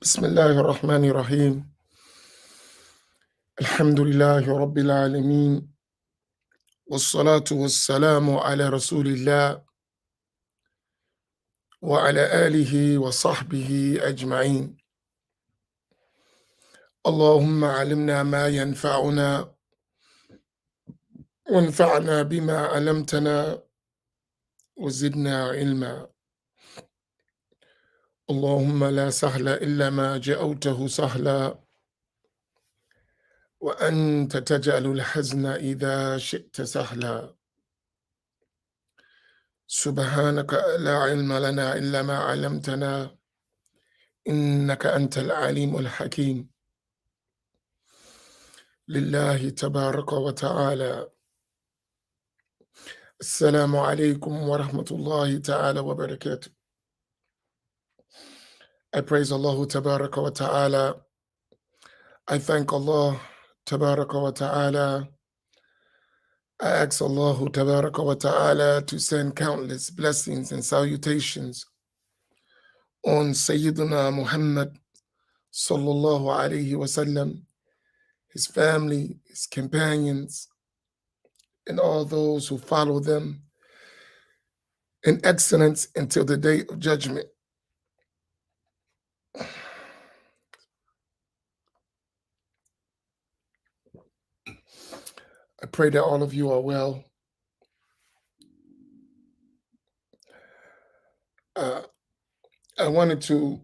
بسم الله الرحمن الرحيم. الحمد لله رب العالمين، والصلاة والسلام على رسول الله وعلى آله وصحبه أجمعين. اللهم علمنا ما ينفعنا وانفعنا بما علمتنا وزدنا علما. اللهم لا سهل إلا ما جعلته سهلا، وأنت تجعل الحزن إذا شئت سهلا. سبحانك لا علم لنا إلا ما علمتنا، إنك أنت العليم الحكيم. لله تبارك وتعالى. السلام عليكم ورحمة الله تعالى وبركاته. I praise Allah Tabaraka wa Ta'ala. I thank Allah Tabaraka wa Ta'ala. I ask Allah Tabaraka wa Ta'ala to send countless blessings and salutations on Sayyidina Muhammad sallallahu alayhi wa sallam, his family, his companions, and all those who follow them in excellence until the day of judgment. I pray that all of you are well. I wanted to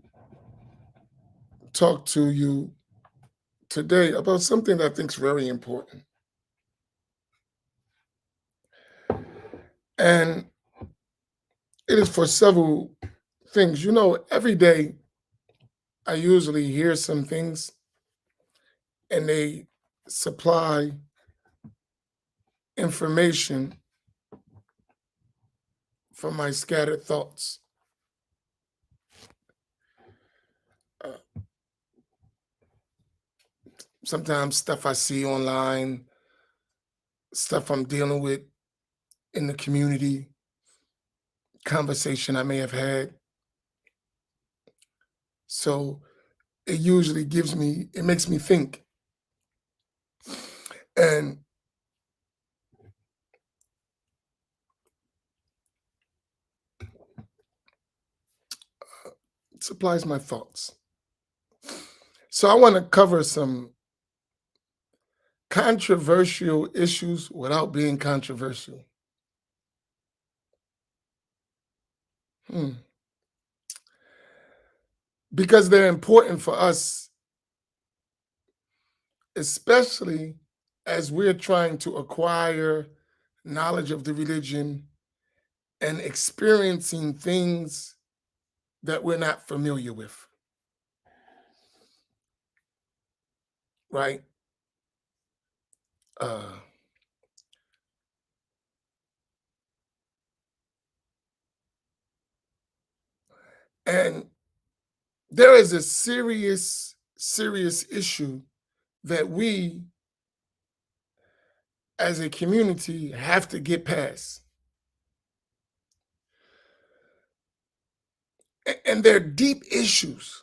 talk to you today about something that I think is very important. And it is for several things. You know, every day I usually hear some things and they supply information for my scattered thoughts. Uh, Sometimes stuff I see online, stuff I'm dealing with in the community, conversation I may have had. So it usually it makes me think. And it supplies my thoughts. So I want to cover some controversial issues without being controversial. Because they're important for us, especially as we're trying to acquire knowledge of the religion and experiencing things that we're not familiar with, right? Uh, and there is a serious, serious issue that we as a community have to get past. And they're deep issues.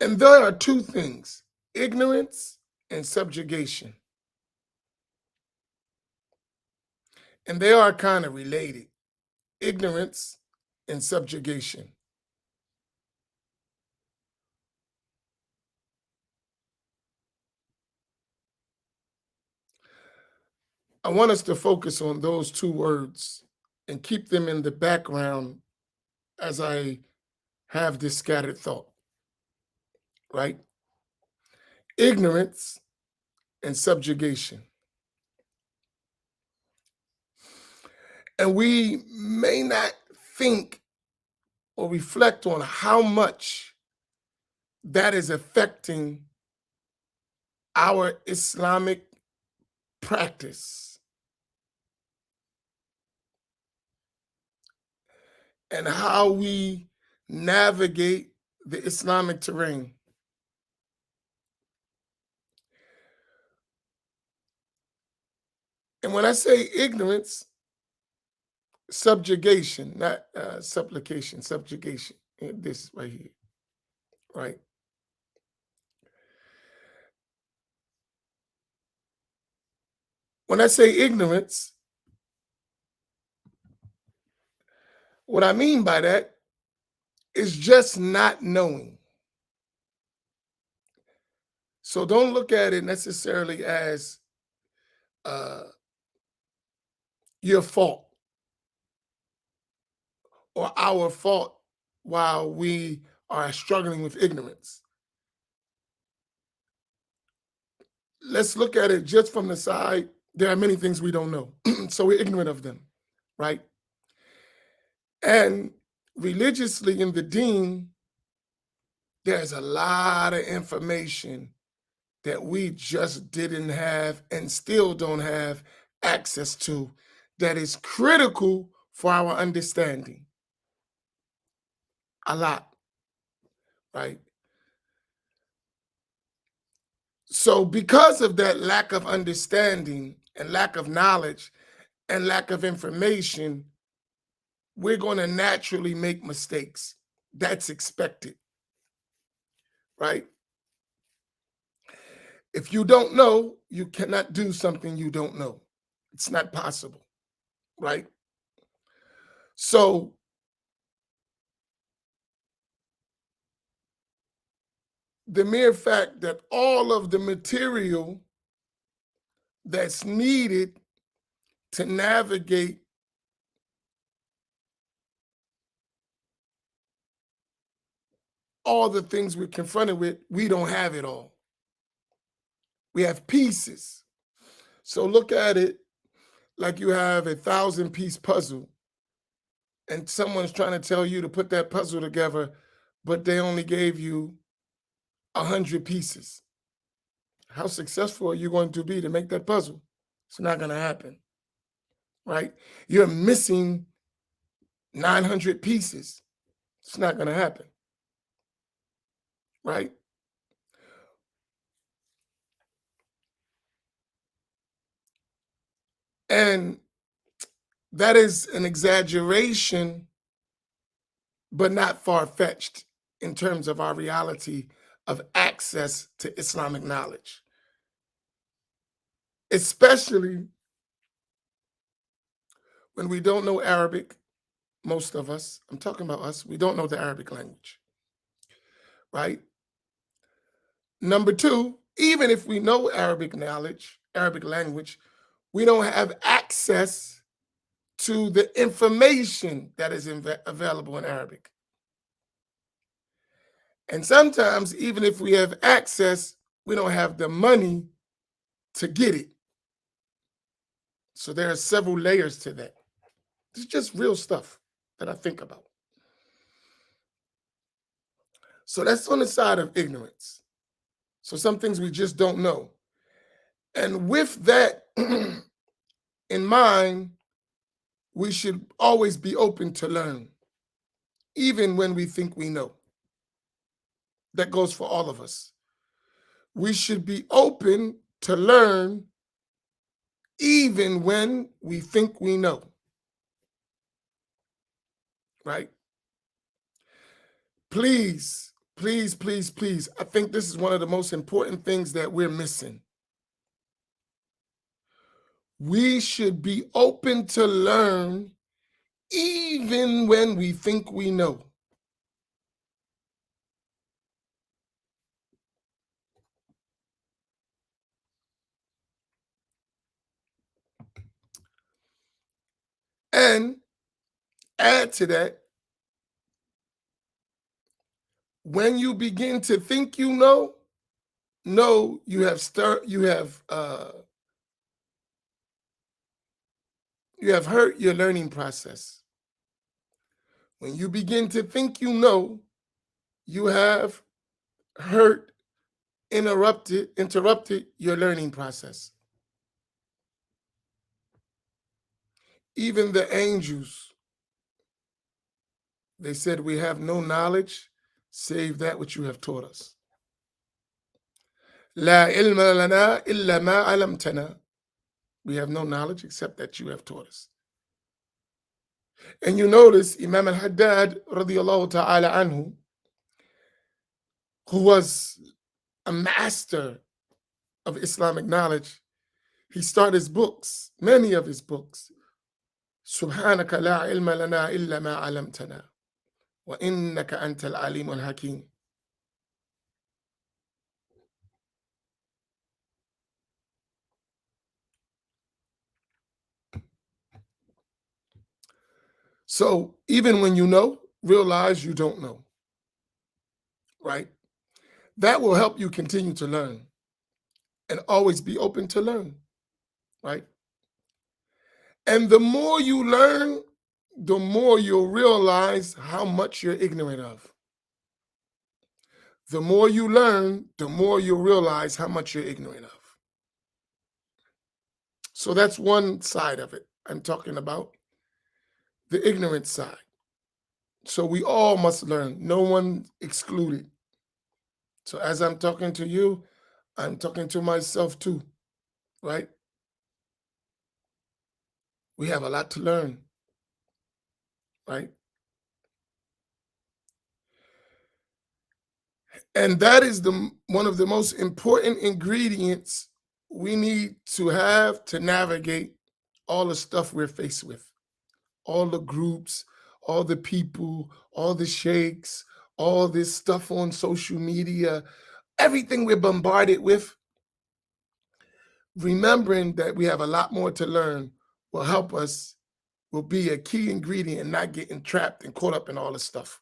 And there are two things: ignorance and subjugation. And they are kind of related: ignorance and subjugation. I want us to focus on those two words and keep them in the background as I have this scattered thought, right? Ignorance and subjugation. And we may not think or reflect on how much that is affecting our Islamic practice and how we navigate the Islamic terrain. And when I say ignorance, subjugation, not supplication, subjugation. This right here, right? When I say ignorance, what I mean by that is just not knowing. So don't look at it necessarily as uh, your fault or our fault while we are struggling with ignorance. Let's look at it just from the side. There are many things we don't know, so we're ignorant of them, right? And religiously in the deen, there's a lot of information that we just didn't have and still don't have access to that is critical for our understanding. A lot, right? So because of that lack of understanding and lack of knowledge and lack of information, we're going to naturally make mistakes. That's expected, right? If you don't know, you cannot do something you don't know. It's not possible, right? So the mere fact that all of the material that's needed to navigate all the things we're confronted with, we don't have it all. We have pieces. So look at it like you have a 1,000-piece puzzle and someone's trying to tell you to put that puzzle together, but they only gave you 100 pieces. How successful are you going to be to make that puzzle? It's not going to happen, right? You're missing 900 pieces. It's not going to happen, right? And that is an exaggeration, but not far-fetched in terms of our reality of access to Islamic knowledge, especially when we don't know Arabic. Most of us, I'm talking about us, we don't know the Arabic language, right? Number two, even if we know Arabic knowledge, Arabic language, we don't have access to the information that is available in Arabic. And sometimes, even if we have access, we don't have the money to get it. So there are several layers to that. It's just real stuff that I think about. So that's on the side of ignorance. So some things we just don't know. And with that in mind, we should always be open to learn, even when we think we know. That goes for all of us. We should be open to learn, even when we think we know, right? Please, please, please, please. I think this is one of the most important things that we're missing. We should be open to learn, even when we think we know. And add to that, when you begin to think you know you have hurt your learning process. When you begin to think you know, you have hurt, interrupted your learning process. Even the angels, they said, we have no knowledge save that which you have taught us. La ilma lana illa ma alamtana. We have no knowledge except that you have taught us. And you notice Imam al-Haddad radiallahu ta'ala anhu, who was a master of Islamic knowledge, he started his books, many of his books, Subhanaka la ilma lana illa ma alamtana, wa innaka anta al-alim al-hakim. So even when you know, realize you don't know, right? That will help you continue to learn and always be open to learn, right? And the more you learn, the more you'll realize how much you're ignorant of. The more you learn, the more you'll realize how much you're ignorant of. So that's one side of it. I'm talking about the ignorant side. So we all must learn, no one excluded. So as I'm talking to you, I'm talking to myself too, right? We have a lot to learn, right? And that is one of the most important ingredients we need to have to navigate all the stuff we're faced with, all the groups, all the people, all the sheikhs, all this stuff on social media, everything we're bombarded with. Remembering that we have a lot more to learn will help us, will be a key ingredient in not getting trapped and caught up in all this stuff.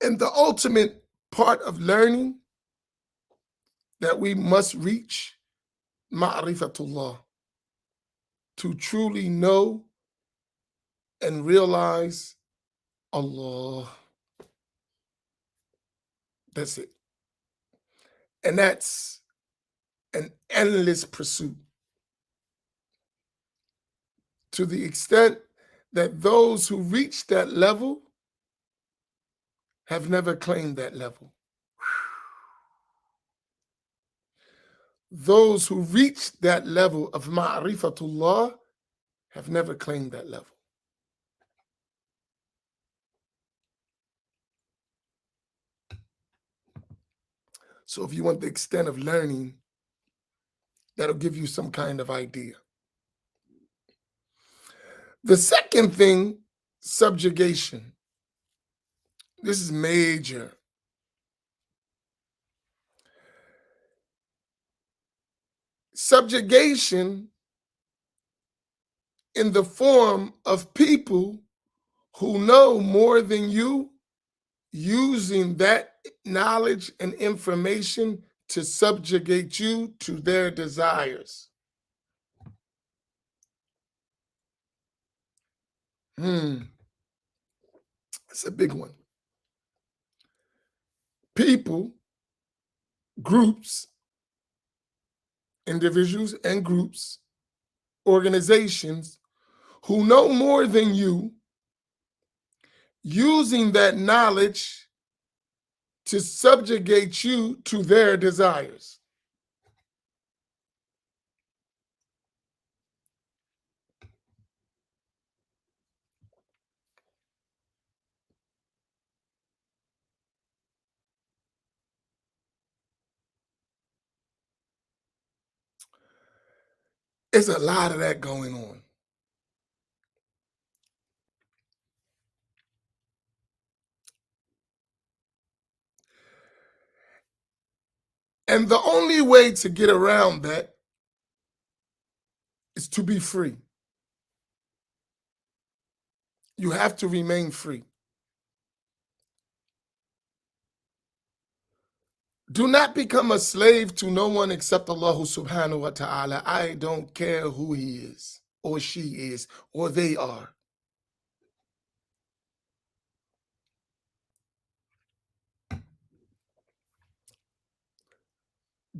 And the ultimate part of learning that we must reach, ma'rifatullah, to truly know and realize Allah. That's it. And that's an endless pursuit, to the extent that those who reach that level have never claimed that level. Those who reach that level of ma'rifatullah have never claimed that level. So if you want the extent of learning, that'll give you some kind of idea. The second thing, subjugation. This is major. Subjugation in the form of people who know more than you, using that knowledge and information to subjugate you to their desires. It's a big one. People, groups, individuals and groups, organizations who know more than you, using that knowledge to subjugate you to their desires. There's a lot of that going on. And the only way to get around that is to be free. You have to remain free. Do not become a slave to no one except Allah subhanahu wa ta'ala. I don't care who he is, or she is, or they are.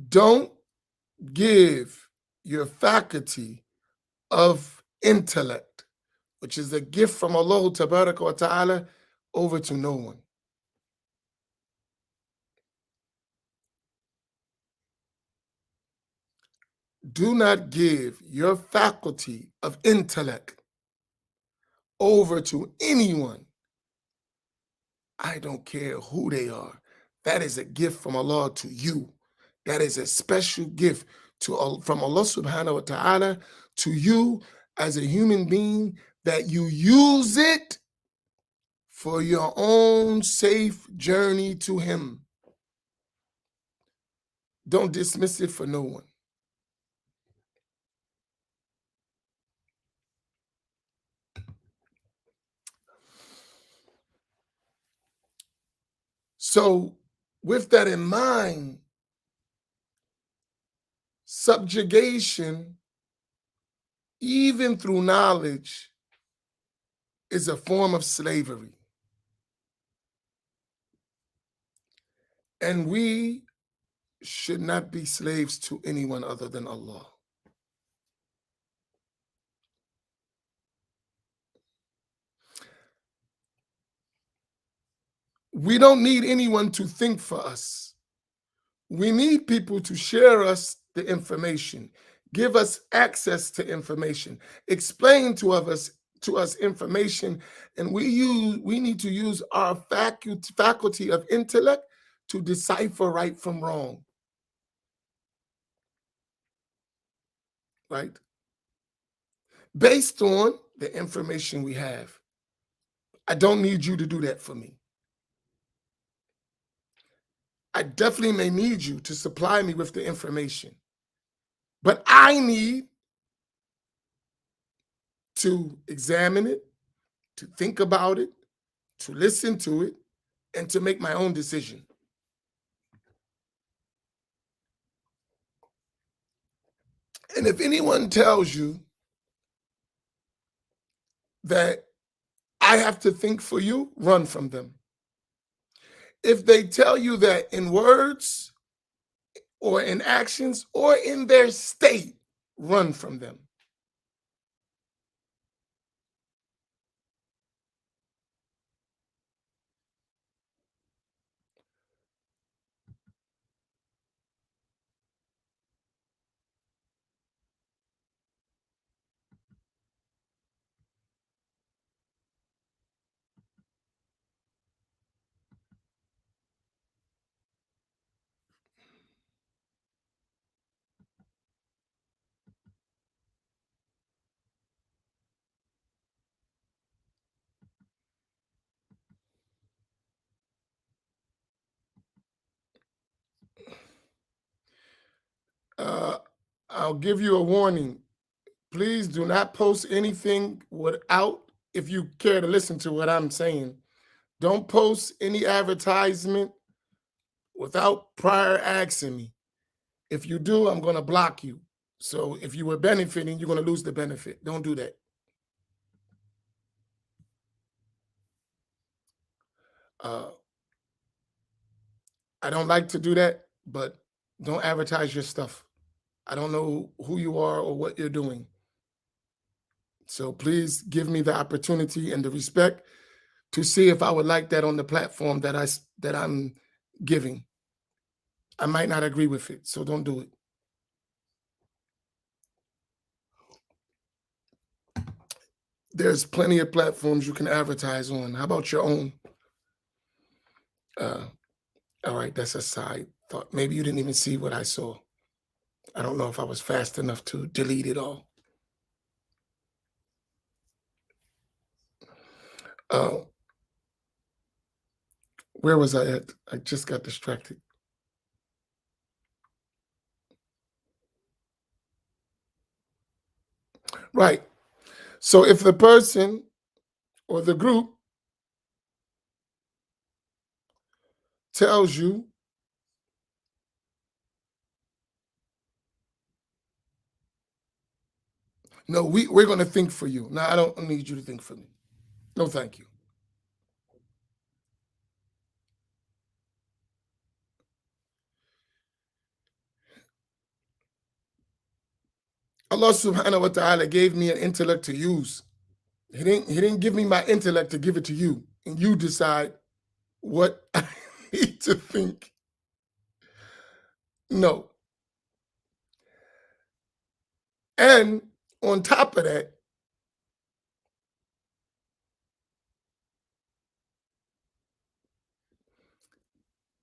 Don't give your faculty of intellect, which is a gift from Allah tabaraka wa ta'ala, over to no one. Do not give your faculty of intellect over to anyone. I don't care who they are. That is a gift from Allah to you. That is a special gift from Allah subhanahu wa ta'ala to you as a human being, that you use it for your own safe journey to Him. Don't dismiss it for no one. So, with that in mind, subjugation, even through knowledge, is a form of slavery. And we should not be slaves to anyone other than Allah. We don't need anyone to think for us. We need people to share us the information, give us access to information, explain to us information, and we need to use our faculty of intellect to decipher right from wrong. Right? Based on the information we have. I don't need you to do that for me. I definitely may need you to supply me with the information, but I need to examine it, to think about it, to listen to it, and to make my own decision. And if anyone tells you that I have to think for you, run from them. If they tell you that in words or in actions or in their state, run from them. I'll give you a warning. Please do not post anything without, if you care to listen to what I'm saying, don't post any advertisement without prior asking me. If you do, I'm going to block you. So if you were benefiting, you're going to lose the benefit. Don't do that. I don't like to do that, but don't advertise your stuff. I don't know who you are or what you're doing. So please give me the opportunity and the respect to see if I would like that on the platform that I'm giving. I might not agree with it, so don't do it. There's plenty of platforms you can advertise on. How about your own? All right, that's a side thought. Maybe you didn't even see what I saw. I don't know if I was fast enough to delete it all. Uh, where was I at? I just got distracted. Right. So if the person or the group tells you, no, we're going to think for you. Now, I don't need you to think for me. No, thank you. Allah subhanahu wa ta'ala gave me an intellect to use. He didn't give me my intellect to give it to you, and you decide what I need to think. No. And on top of that,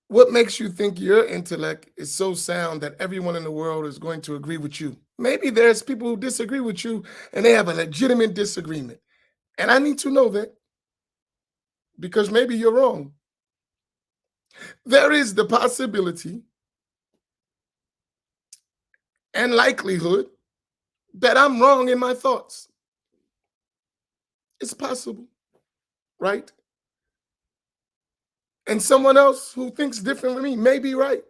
what makes you think your intellect is so sound that everyone in the world is going to agree with you? Maybe there's people who disagree with you and they have a legitimate disagreement. And I need to know that because maybe you're wrong. There is the possibility and likelihood that I'm wrong in my thoughts. It's possible, right? And someone else who thinks different than me may be right.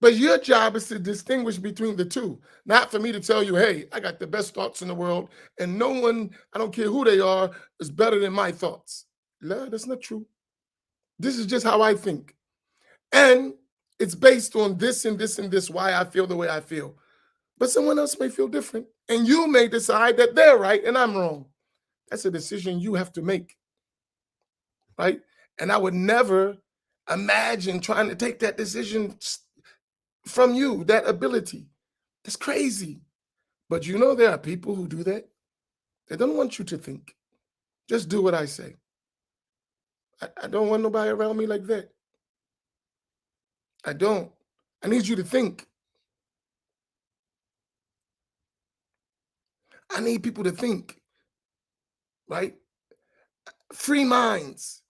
But your job is to distinguish between the two, not for me to tell you, hey, I got the best thoughts in the world, and no one, I don't care who they are, is better than my thoughts. No, that's not true. This is just how I think. And it's based on this and this and this, why I feel the way I feel. But someone else may feel different. And you may decide that they're right and I'm wrong. That's a decision you have to make, right? And I would never imagine trying to take that decision from you, that ability. That's crazy. But you know, there are people who do that. They don't want you to think. Just do what I say. I don't want nobody around me like that. I don't. I need you to think. I need people to think, right? Free minds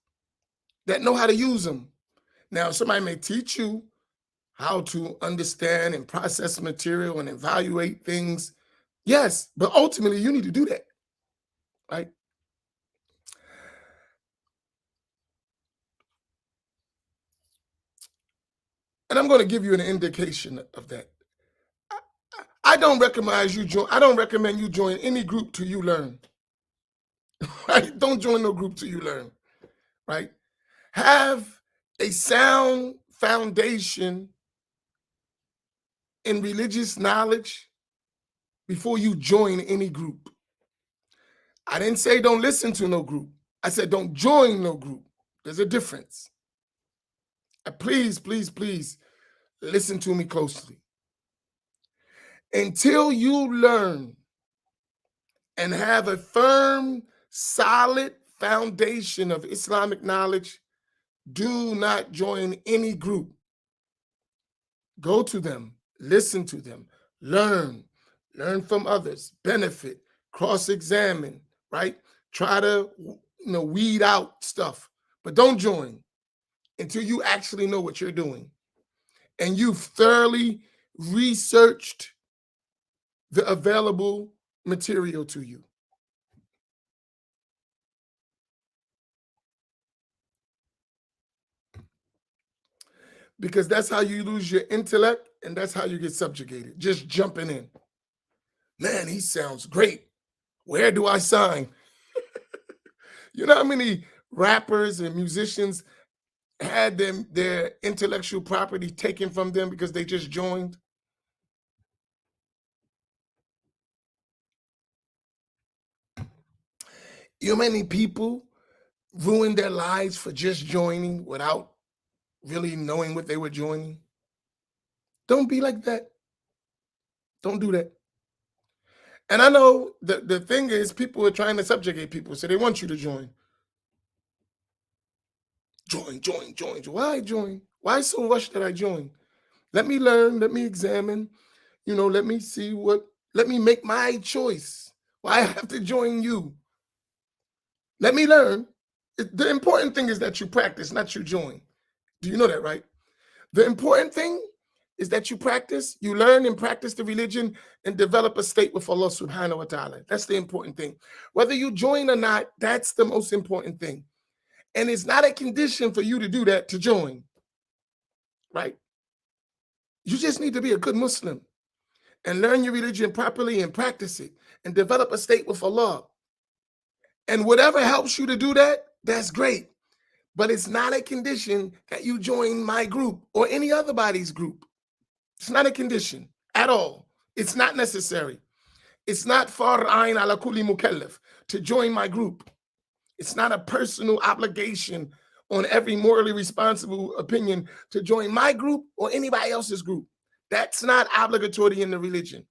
that know how to use them. Now, somebody may teach you how to understand and process material and evaluate things. Yes, but ultimately you need to do that, right? And I'm going to give you an indication of that. I don't recommend you join. I don't recommend you join any group till you learn. Right? Don't join no group till you learn. Right? Have a sound foundation in religious knowledge before you join any group. I didn't say don't listen to no group. I said don't join no group. There's a difference. Please, please, please listen to me closely. Until you learn and have a firm, solid foundation of Islamic knowledge, do not join any group. Go to them, listen to them, learn from others, benefit, cross-examine, right? Try to, weed out stuff, but don't join until you actually know what you're doing and you've thoroughly researched the available material to you. Because that's how you lose your intellect and that's how you get subjugated, just jumping in. Man, he sounds great. Where do I sign? You know how many rappers and musicians had their intellectual property taken from them because they just joined? You know how many people ruined their lives for just joining without really knowing what they were joining? Don't be like that. Don't do that. And I know the thing is people are trying to subjugate people, so they want you to join. Join, join, join. Why join? Why so rush that I join? Let me learn, let me examine, let me see let me make my choice. Why I have to join you? Let me learn. The important thing is that you practice, not you join. Do you know that, right? The important thing is that you practice, you learn and practice the religion and develop a state with Allah subhanahu wa ta'ala. That's the important thing. Whether you join or not, that's the most important thing. And it's not a condition for you to do that to join, right? You just need to be a good Muslim and learn your religion properly and practice it and develop a state with Allah. And whatever helps you to do that, that's great. But it's not a condition that you join my group or any other body's group. It's not a condition at all. It's not necessary. It's not far'ain ala kulli mukallaf to join my group. It's not a personal obligation on every morally responsible opinion to join my group or anybody else's group. That's not obligatory in the religion.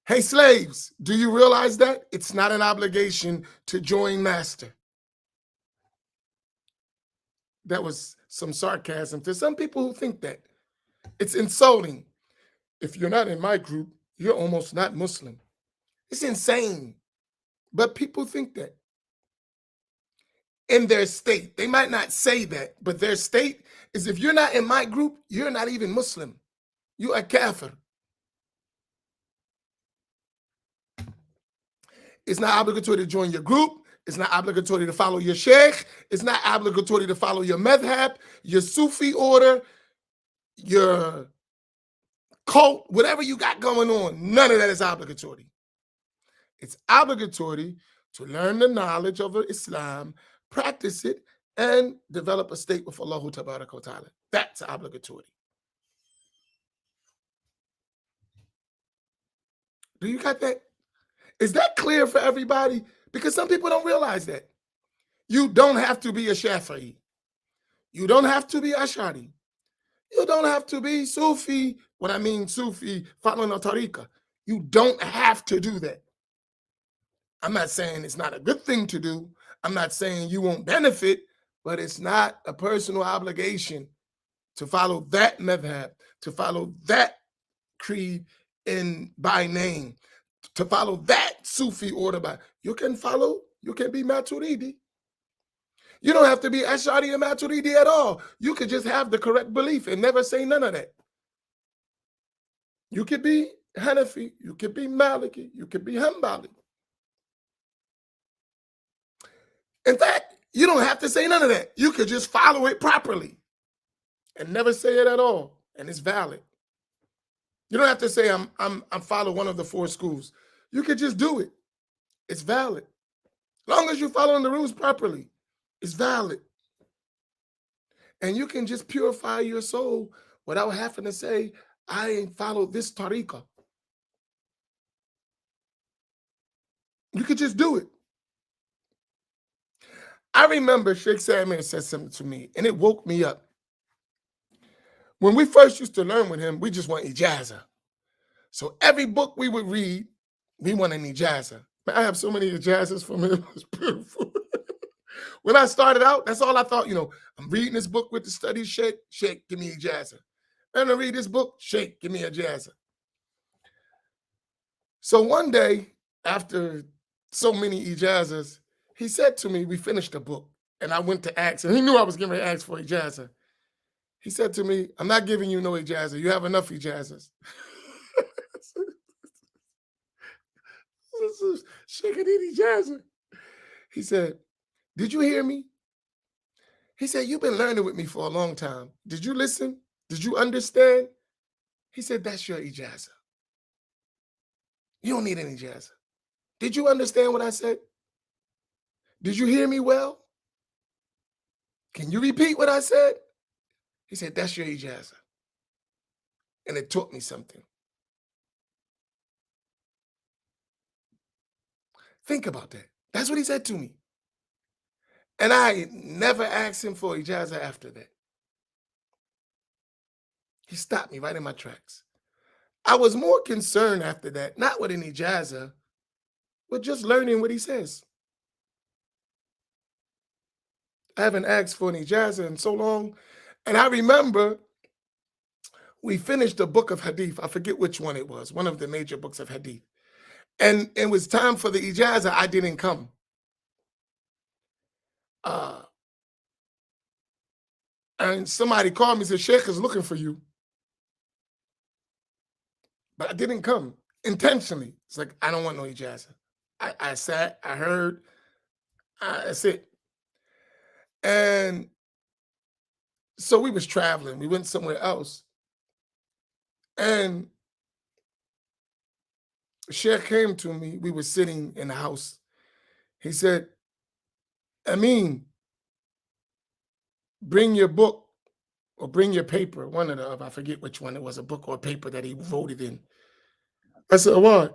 Hey, slaves, do you realize that? It's not an obligation to join master. That was some sarcasm to some people who think that. It's insulting. If you're not in my group, you're almost not Muslim. It's insane. But people think that in their state. They might not say that, but their state is if you're not in my group, you're not even Muslim. You are kafir. It's not obligatory to join your group. It's not obligatory to follow your sheikh. It's not obligatory to follow your madhab, your Sufi order, your cult, whatever you got going on. None of that is obligatory. It's obligatory to learn the knowledge of Islam, practice it, and develop a state with Allah Tabaraka wa Ta'ala. That's obligatory. Do you got that? Is that clear for everybody? Because some people don't realize that. You don't have to be a Shafi'i. You don't have to be Ash'ari. You don't have to be Sufi. When I mean Sufi, following a tariqah. You don't have to do that. I'm not saying it's not a good thing to do. I'm not saying you won't benefit, but it's not a personal obligation to follow that madhab, to follow that creed by name, to follow that Sufi order by. You can be Maturidi. You don't have to be Ash'ari or Maturidi at all. You could just have the correct belief and never say none of that. You could be Hanafi, you could be Maliki, you could be Hanbali. In fact, you don't have to say none of that. You could just follow it properly and never say it at all, and it's valid. You don't have to say I'm follow one of the 4 schools. You could just do it. It's valid. As long as you're following the rules properly, it's valid. And you can just purify your soul without having to say, I ain't followed this tariqah. You could just do it. I remember Sheikh Samir said something to me, and it woke me up. When we first used to learn with him, we just want ijazah. So every book we would read, we want an ijazah. I have so many ijazahs from him. It was beautiful. When I started out, that's all I thought. I'm reading this book with the study sheikh. Sheikh, give me ijazah. And I read this book, sheikh, give me a ijazah. So one day, after so many ijazahs, he said to me, we finished the book, and I went to ask, and he knew I was going to ask for ijazah. He said to me, I'm not giving you no ijazah. You have enough ijazahs. Sheikh, I need ijazah. He said, did you hear me? He said, you've been learning with me for a long time. Did you listen? Did you understand? He said, that's your ijazah. You don't need any ijazah. Did you understand what I said? Did you hear me well? Can you repeat what I said? He said, that's your ijazah. And it taught me something. Think about that. That's what he said to me. And I never asked him for ijazah after that. He stopped me right in my tracks. I was more concerned after that, not with an ijazah, but just learning what he says. I haven't asked for an ijazah in so long. And I remember we finished the book of hadith. I forget which one it was, one of the major books of hadith. And it was time for the ijazah. I didn't come. And somebody called me and said, Sheikh is looking for you. But I didn't come intentionally. It's like, I don't want no ijazah. I sat, I heard, that's it. And so we was traveling. We went somewhere else. And Sheikh came to me. We were sitting in the house. He said, Amin, bring your book or bring your paper. One of the, I forget which one it was, a book or a paper that he wrote it in. I said, why?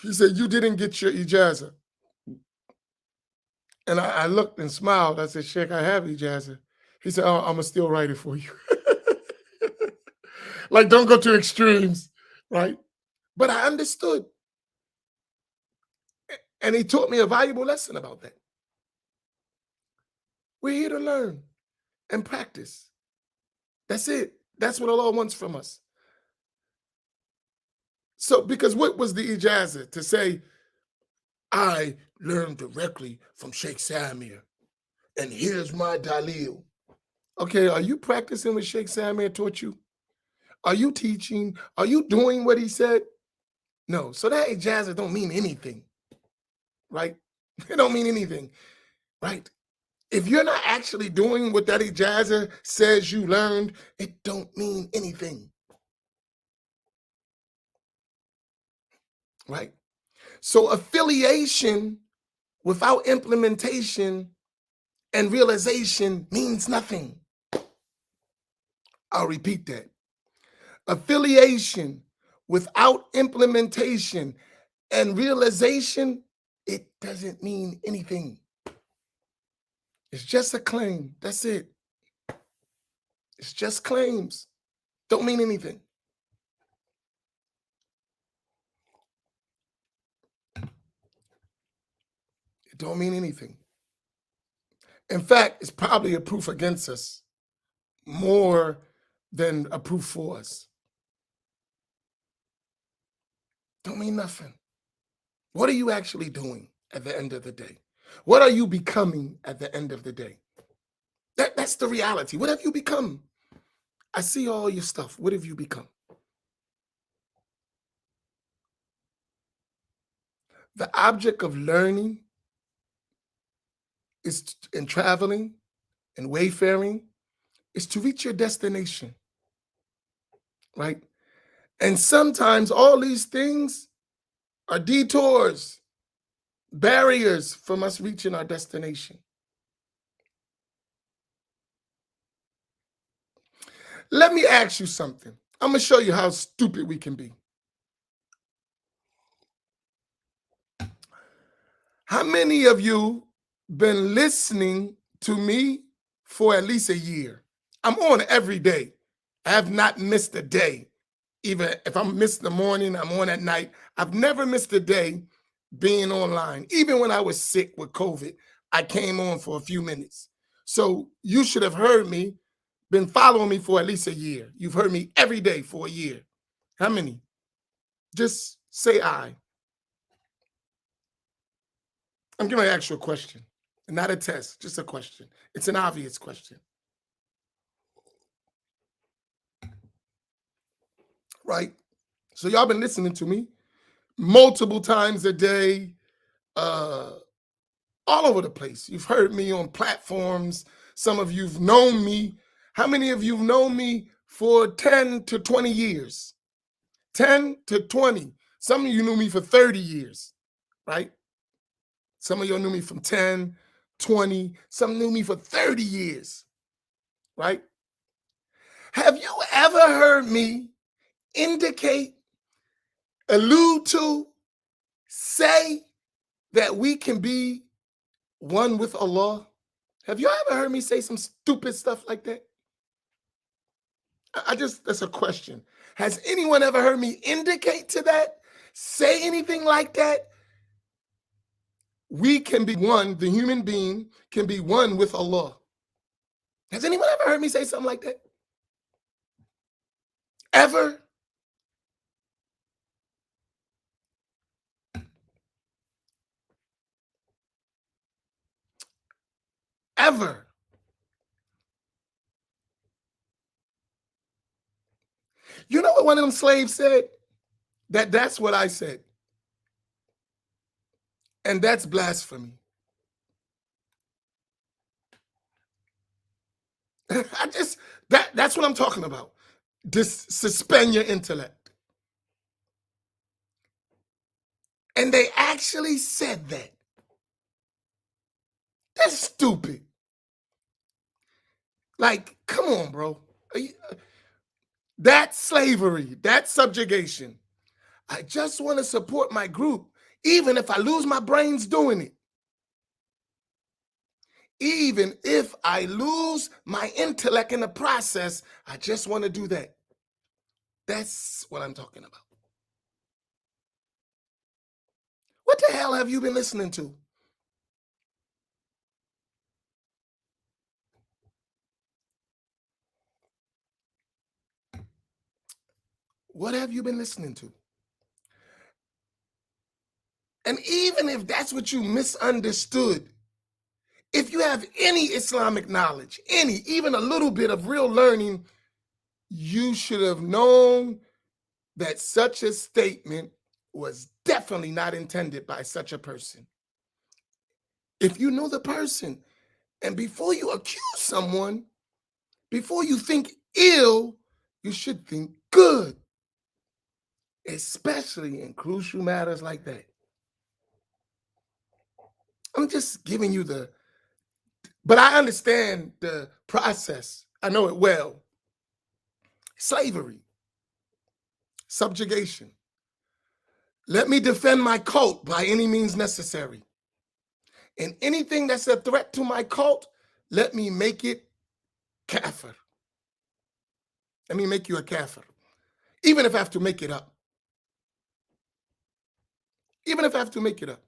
He said, you didn't get your ijazah. And I looked and smiled. I said, Sheikh, I have ijazah. He said, oh, I'm going to still write it for you. Like, don't go to extremes, right? But I understood. And he taught me a valuable lesson about that. We're here to learn and practice. That's it. That's what Allah wants from us. So, because what was the ijazah? To say, I learned directly from Sheikh Samir, and here's my dalil. Okay, are you practicing what Sheikh Samir taught you? Are you teaching? Are you doing what he said? No. So that ijazah don't mean anything, right? It don't mean anything, right? If you're not actually doing what that ijazah says you learned, it don't mean anything, right? So affiliation without implementation and realization means nothing. I'll repeat that. Affiliation without implementation and realization, it doesn't mean anything. It's just a claim. That's it. It's just claims. Don't mean anything. It don't mean anything. In fact, it's probably a proof against us more than a proof for us. Don't mean nothing. What are you actually doing at the end of the day? What are you becoming at the end of the day? That's the reality. What have you become? I see all your stuff. What have you become? The object of learning is in traveling and wayfaring is to reach your destination, right? And sometimes all these things are detours, barriers from us reaching our destination. Let me ask you something. I'm going to show you how stupid we can be. How many of you been listening to me for at least a year? I'm on every day. I have not missed a day. Even if I'm missed the morning, I'm on at night. I've never missed a day being online. Even when I was sick with COVID, I came on for a few minutes. So you should have heard me, been following me for at least a year. You've heard me every day for a year. How many? Just say I. I'm going to ask you a question, not a test, just a question. It's an obvious question. Right? So y'all been listening to me multiple times a day, all over the place. You've heard me on platforms. Some of you've known me. How many of you've known me for 10 to 20 years? 10 to 20. Some of you knew me for 30 years, right? Some of you knew me from 10, 20. Some knew me for 30 years, right? Have you ever heard me indicate, allude to, say that we can be one with Allah? Have you ever heard me say some stupid stuff like that? That's a question. Has anyone ever heard me indicate to that? Say anything like that? We can be one, the human being can be one with Allah. Has anyone ever heard me say something like that? Ever? Ever? You know what one of them slaves said? That's what I said. And that's blasphemy. That's what I'm talking about. Just suspend your intellect. And they actually said that. That's stupid. Like, come on, bro. That's slavery. That's subjugation. I just want to support my group, even if I lose my brains doing it. Even if I lose my intellect in the process, I just want to do that. That's what I'm talking about. the hell have you been listening to? What have you been listening to? And even if that's what you misunderstood, if you have any Islamic knowledge, any, even a little bit of real learning, you should have known that such a statement was definitely not intended by such a person. If you know the person, and before you accuse someone, before you think ill, you should think good, especially in crucial matters like that. I'm just giving you but I understand the process. I know it well. Slavery, subjugation. Let me defend my cult by any means necessary. And anything that's a threat to my cult, let me make it kafir. Let me make you a kafir. Even if I have to make it up. Even if I have to make it up.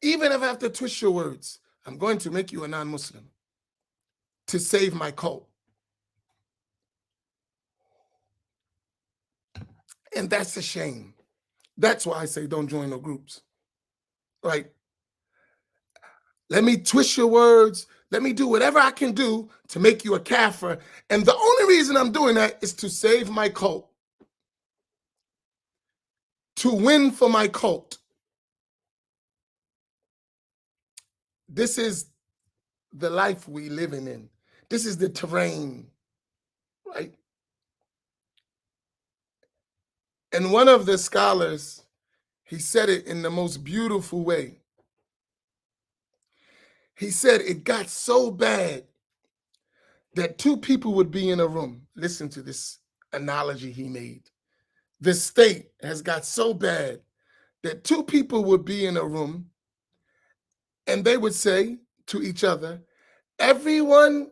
Even if I have to twist your words, I'm going to make you a non-Muslim to save my cult. And that's a shame. That's why I say don't join no groups. Right? Let me twist your words. Let me do whatever I can do to make you a kafir. And the only reason I'm doing that is to save my cult. To win for my cult. This is the life we living in. This is the terrain, right? And one of the scholars, he said it in the most beautiful way. He said it got so bad that two people would be in a room. Listen to this analogy he made. The state has got so bad that two people would be in a room and they would say to each other, everyone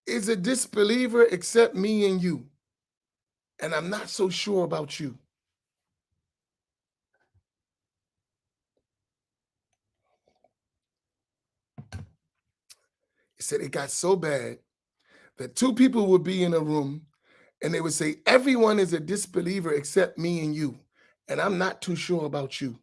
is a disbeliever except me and you. And I'm not so sure about you. He said it got so bad that two people would be in a room and they would say, everyone is a disbeliever except me and you. And I'm not too sure about you.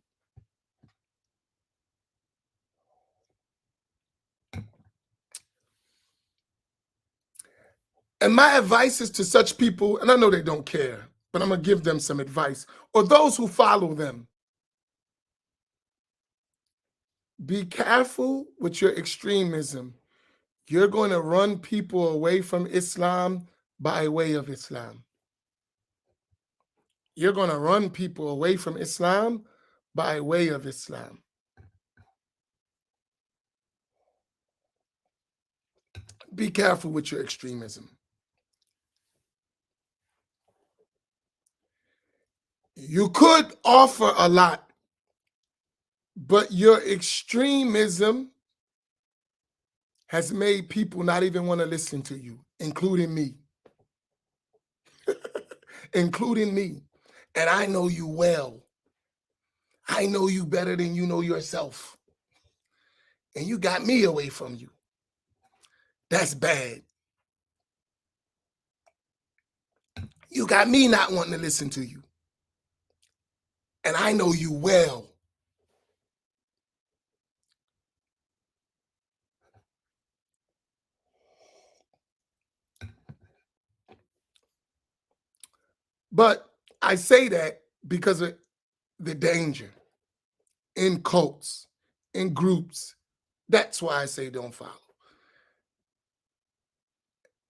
And my advice is to such people, and I know they don't care, but I'm going to give them some advice, or those who follow them. Be careful with your extremism. You're going to run people away from Islam by way of Islam. You're going to run people away from Islam by way of Islam. Be careful with your extremism. You could offer a lot, but your extremism has made people not even want to listen to you, including me. Including me. And I know you well. I know you better than you know yourself. And you got me away from you. That's bad. You got me not wanting to listen to you. And I know you well. But I say that because of the danger in cults, in groups. That's why I say don't follow.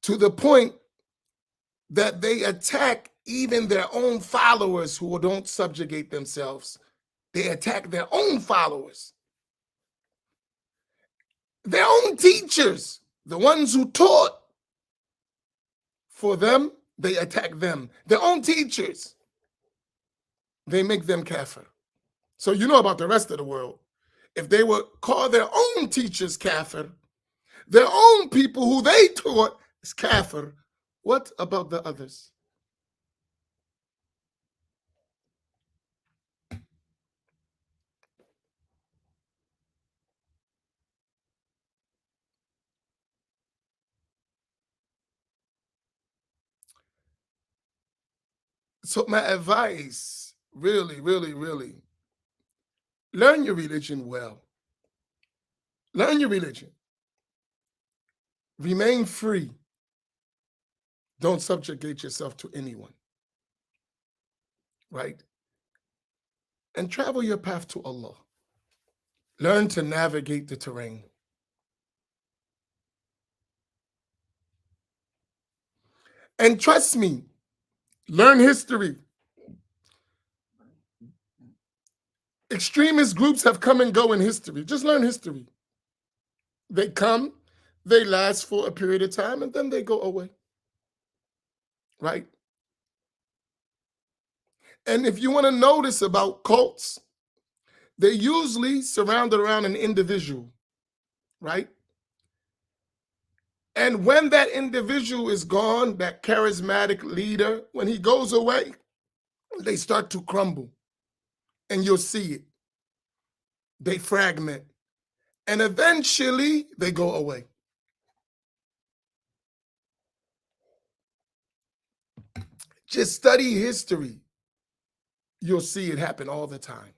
To the point that they attack even their own followers who don't subjugate themselves. They attack their own followers. Their own teachers, the ones who taught for them, they attack them. Their own teachers, they make them kafir. So you know about the rest of the world. If they would call their own teachers kafir, their own people who they taught is kafir, what about the others? So my advice, really, really, really, learn your religion well. Learn your religion. Remain free. Don't subjugate yourself to anyone, right? And travel your path to Allah. Learn to navigate the terrain. And trust me, learn history. Extremist groups have come and go in history. Just learn history. They come, they last for a period of time, and then they go away, right? And if you want to notice about cults, they're usually surrounded around an individual, right? And when that individual is gone, that charismatic leader, when he goes away, they start to crumble. And you'll see it. They fragment. And eventually, they go away. Just study history. You'll see it happen all the time.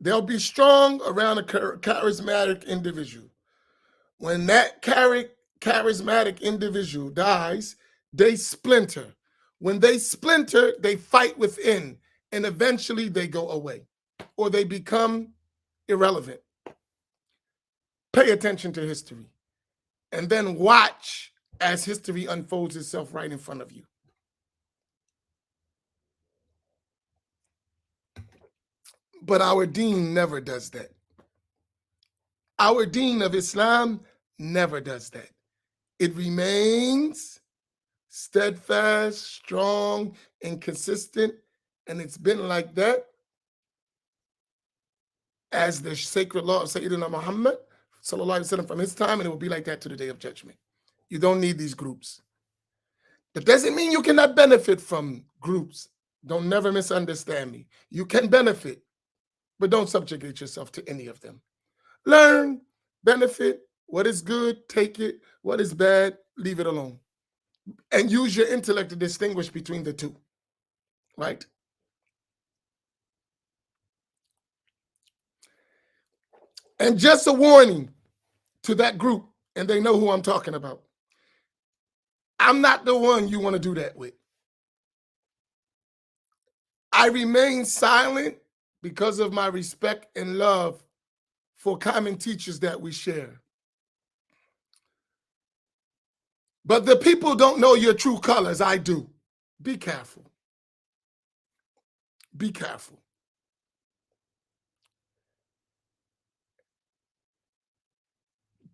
They'll be strong around a charismatic individual. When that charismatic individual dies, they splinter. When they splinter, they fight within, and eventually they go away, or they become irrelevant. Pay attention to history, and then watch as history unfolds itself right in front of you. But our deen never does that. Our deen of Islam never does that. It remains steadfast, strong, and consistent, and it's been like that as the sacred law of Sayyidina Muhammad sallallahu alaihi wasallam from his time, and it will be like that to the day of judgment. You don't need these groups. That doesn't mean you cannot benefit from groups. Don't never misunderstand me. You can benefit, but don't subjugate yourself to any of them. Learn, benefit. What is good, take it. What is bad, leave it alone. And use your intellect to distinguish between the two, right? And just a warning to that group, and they know who I'm talking about. I'm not the one you want to do that with. I remain silent because of my respect and love for common teachers that we share. But the people don't know your true colors. I do. Be careful. Be careful.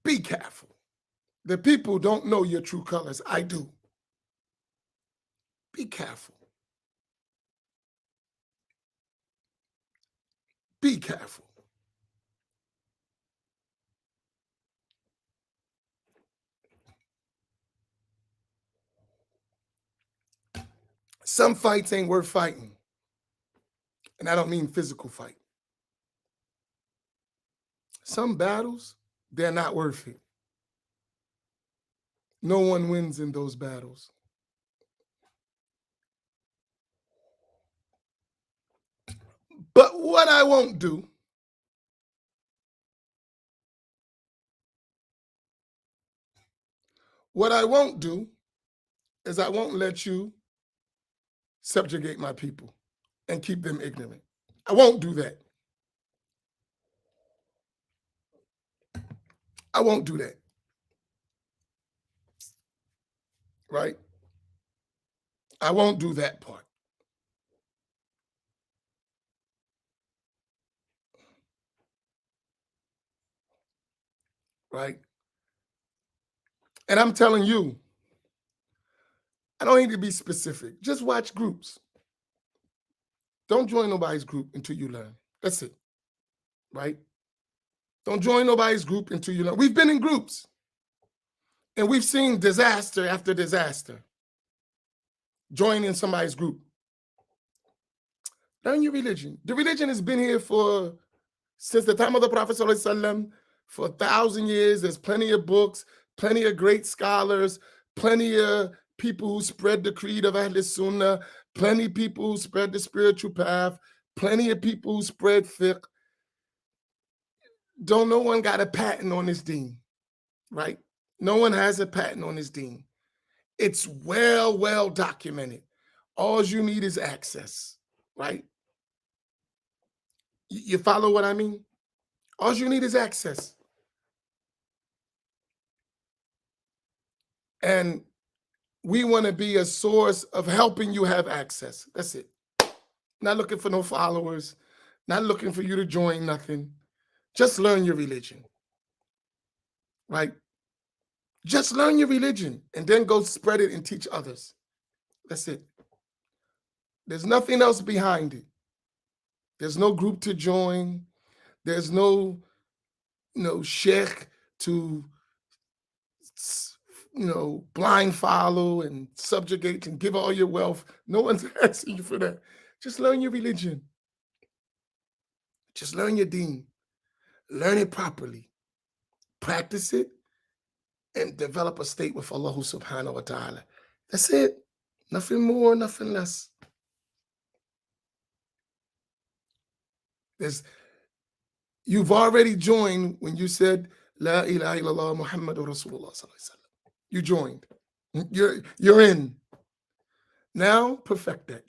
Be careful. The people don't know your true colors. I do. Be careful. Be careful. Some fights ain't worth fighting. And I don't mean physical fight. Some battles, they're not worth it. No one wins in those battles. But what I won't do, is I won't let you subjugate my people and keep them ignorant. I won't do that. I won't do that. Right? I won't do that part. Right? And I'm telling you, I don't need to be specific. Just watch groups. Don't join nobody's group until you learn. That's it. Right? Don't join nobody's group until you learn. We've been in groups, and we've seen disaster after disaster. Join in somebody's group. Learn your religion. The religion has been here since the time of the Prophet ﷺ, for 1,000 years. There's plenty of books, plenty of great scholars, plenty of people who spread the creed of Ahl Sunnah, plenty people who spread the spiritual path, plenty of people who spread fiqh. Don't no one got a patent on this deen, right? No one has a patent on this deen. It's well documented. All you need is access, right? You follow what I mean? All you need is access. And we want to be a source of helping you have access. That's it. Not looking for no followers, not looking for you to join nothing. Just learn your religion, right? Just learn your religion and then go spread it and teach others. That's it. There's nothing else behind it. There's no group to join. There's no sheikh to blind follow and subjugate and give all your wealth. No one's asking you for that. Just learn your religion. Just learn your deen. Learn it properly. Practice it and develop a state with Allah subhanahu wa ta'ala. That's it. Nothing more, nothing less. You've already joined when you said, La ilaha illallah Muhammadur Rasulullah. You joined. You're in. Now, perfect that.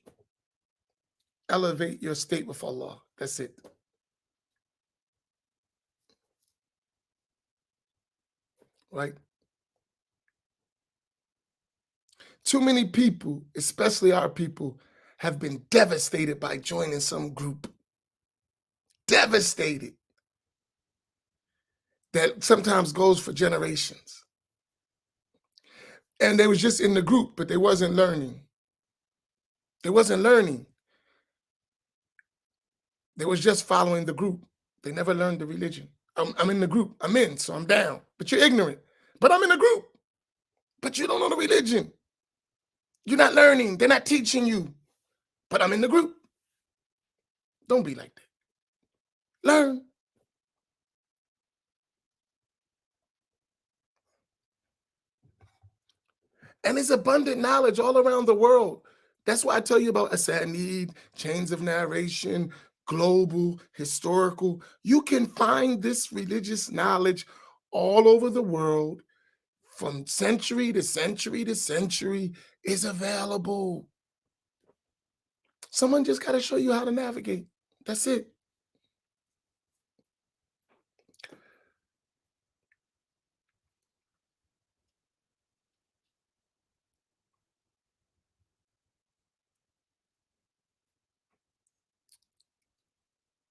Elevate your state with Allah. That's it. Right? Too many people, especially our people, have been devastated by joining some group. Devastated. That sometimes goes for generations. And they was just in the group, but they wasn't learning. They wasn't learning. They was just following the group. They never learned the religion. I'm in the group. I'm in, so I'm down. But you're ignorant. But I'm in the group. But you don't know the religion. You're not learning. They're not teaching you. But I'm in the group. Don't be like that. Learn. And there's abundant knowledge all around the world. That's why I tell you about asanid, chains of narration, global, historical. You can find this religious knowledge all over the world from century to century to century is available. Someone just got to show you how to navigate. That's it.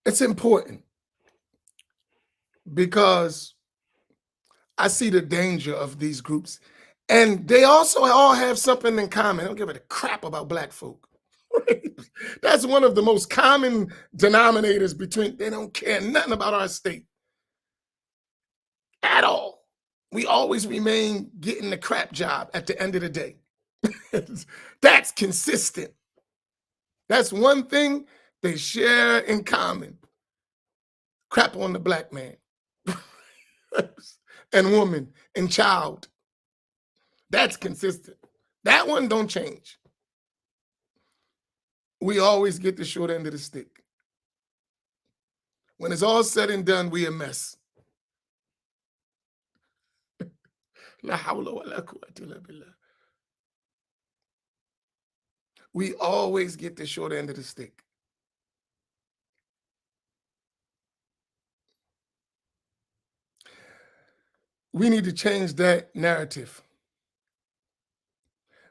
It's important because I see the danger of these groups. And they also all have something in common. They don't give a crap about black folk. That's one of the most common denominators between, they don't care nothing about our state at all. We always remain getting the crap job at the end of the day. That's consistent. That's one thing they share in common. Crap on the black man and woman and child. That's consistent. That one don't change. We always get the short end of the stick. When it's all said and done, we a mess. La hawla wa la quwwata illa billah. We always get the short end of the stick. We need to change that narrative.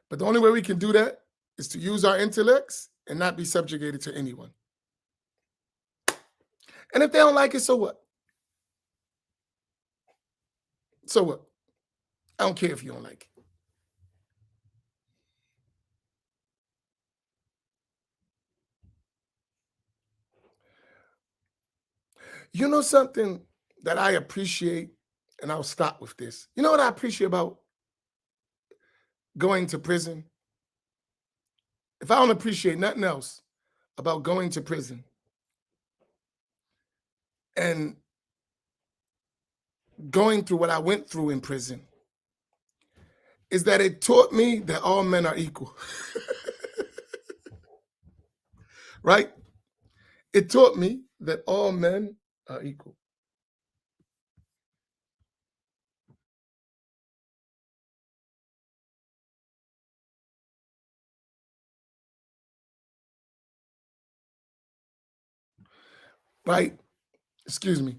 But the only way we can do that is to use our intellects and not be subjugated to anyone. And if they don't like it, so what? So what? I don't care if you don't like it. You know something that I appreciate, and I'll stop with this. You know what I appreciate about going to prison? If I don't appreciate nothing else about going to prison and going through what I went through in prison, is that it taught me that all men are equal. Right? It taught me that all men are equal. Right? Excuse me.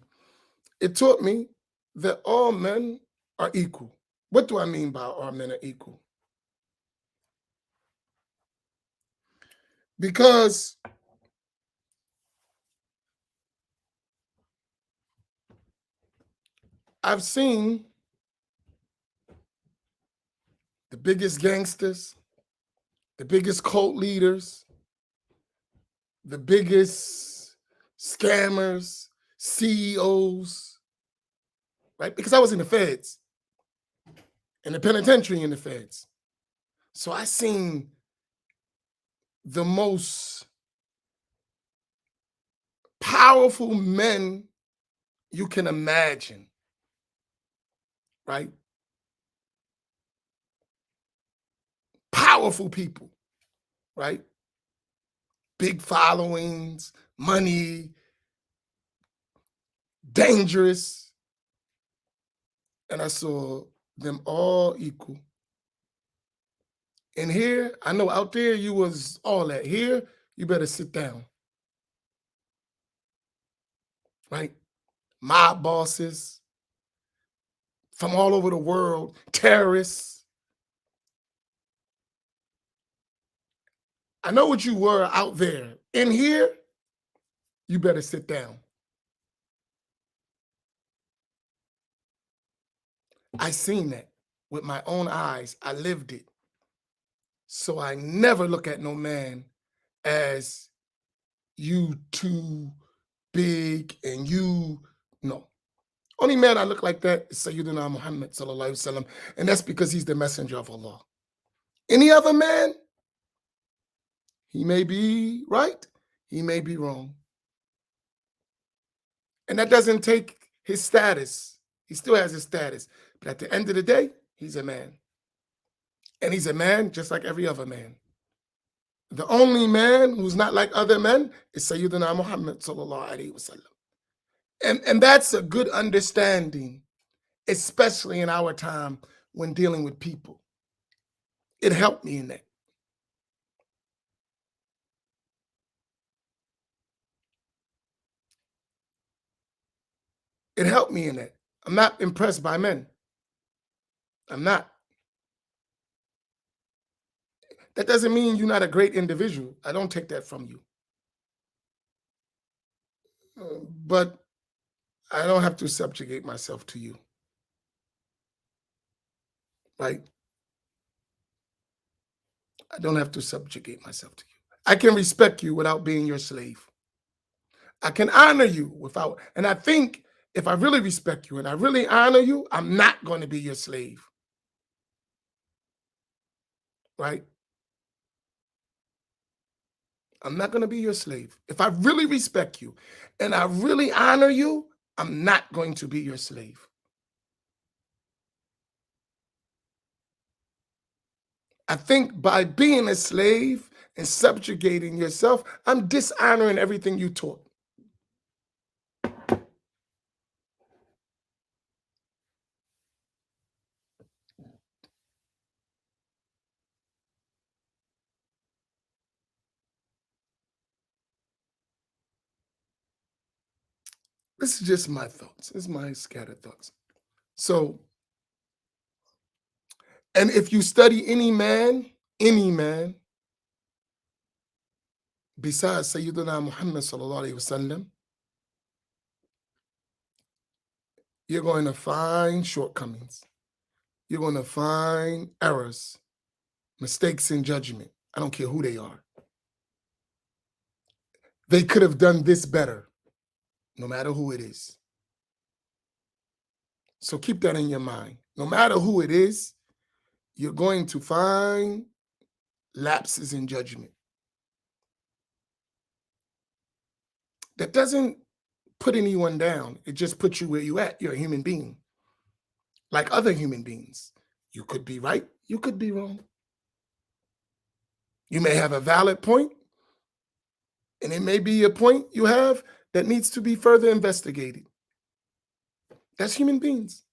It taught me that all men are equal. What do I mean by all men are equal? Because I've seen the biggest gangsters, the biggest cult leaders, the biggest scammers, CEOs, right? Because I was in the feds, in the penitentiary in the feds. So I seen the most powerful men you can imagine, right? Powerful people, right? Big followings, money, dangerous. And I saw them all equal. And here, I know out there you was all that. Here, you better sit down, right? Mob bosses from all over the world, terrorists. I know what you were out there. In here, you better sit down. I seen that with my own eyes. I lived it. So I never look at no man as you too big and you, no. Only man I look like that is Sayyidina Muhammad sallallahu alaihi wasallam, and that's because he's the messenger of Allah. Any other man, he may be right, he may be wrong. And that doesn't take his status. He still has his status. But at the end of the day, he's a man. And he's a man just like every other man. The only man who's not like other men is Sayyidina Muhammad sallallahu alaihi wasallam. And that's a good understanding, especially in our time when dealing with people. It helped me in that. It helped me in that. I'm not impressed by men. I'm not. That doesn't mean you're not a great individual. I don't take that from you. But I don't have to subjugate myself to you. Right? I don't have to subjugate myself to you. I can respect you without being your slave. I can honor you without, and I think if I really respect you and I really honor you, I'm not going to be your slave. Right? I'm not going to be your slave. If I really respect you and I really honor you, I'm not going to be your slave. I think by being a slave and subjugating yourself, I'm dishonoring everything you taught. This is just my thoughts. This is my scattered thoughts. So, and if you study any man besides Sayyidina Muhammad sallallahu alaihi wasallam, you're going to find shortcomings. You're going to find errors, mistakes in judgment. I don't care who they are. They could have done this better, no matter who it is. So keep that in your mind. No matter who it is, you're going to find lapses in judgment. That doesn't put anyone down. It just puts you where you at. You're a human being. Like other human beings. You could be right, You could be wrong. You may have a valid point, and it may be a point you have that needs to be further investigated. That's human beings.